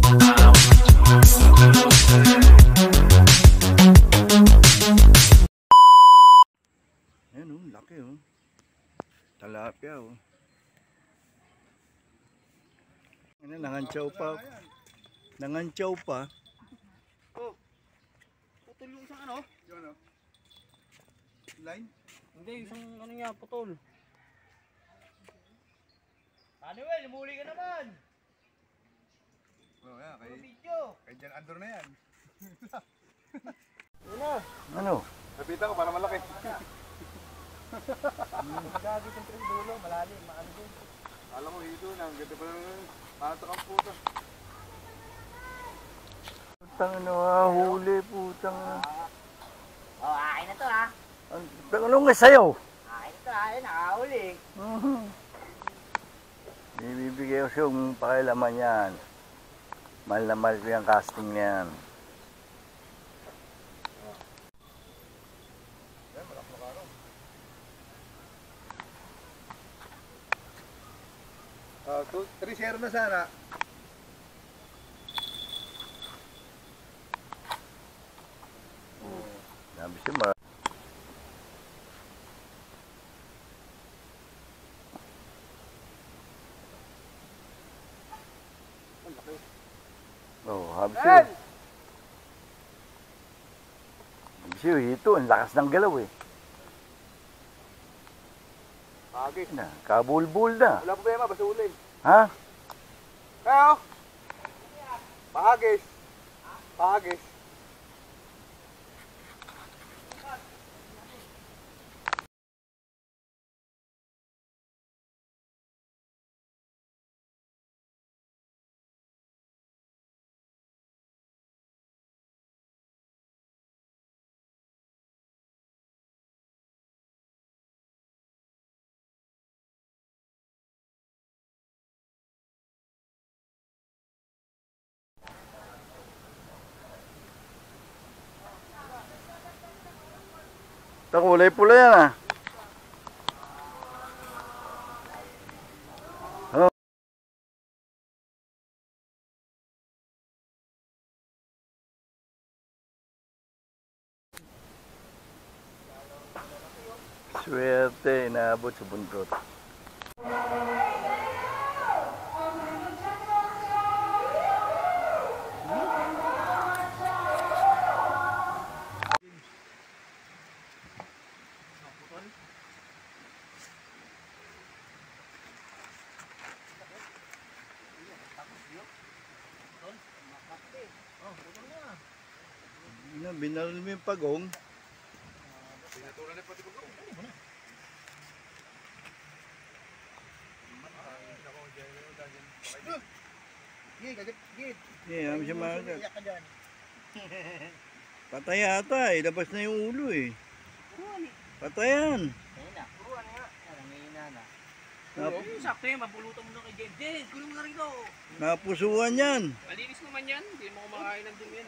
Ayan oh, laki oh. Talapia oh. Ano, nangantsaw pa. Nangantsaw pa. Oh. Putol yung isang ano? Yung ano? Line? Hindi, isang ano niya, putol. Manuel, lumuli ka naman. Oh, yan, Video. kay Jan Andor na yan. Ano? Ano? Napitan ko para malaki. Gagi itong tres dulo, malalim, maano din. Alam mo, hito na. Ang ganda pa lang. Matak ang puta. Putang ano huli putang. Oh, akin na to ha. Ano nga sayo? Akin na to ha, yun, nakahuli. Ibibigay ko siyang pakilaman yan. Mahal na mahal ko yung casting na yan. Ah, 3-0 na sana. Sabi siya ma. Oh, sabi siya. Sabi siya, ito, ang lakas ng galaw eh. Pagis. Na, kabulbul na. Wala problema, basta uli. Ha? Kaya Pagis. Pagis. Ito, kulay pula yan ah. Oh. Swerte, inaabot sa bundot. Binaril mo yung pagong. Pinatulan na pati pagong. Alam siya makagat. Patay ata eh. Labas na yung ulo eh. Patayan. Ayun na, puruan nga. Nangihina na. Nap Sakto yun, mapulutan mo na kay James. James, gulong na rito. napusuan yan. Malinis naman yan, hindi mo kumakain ng dumi yan.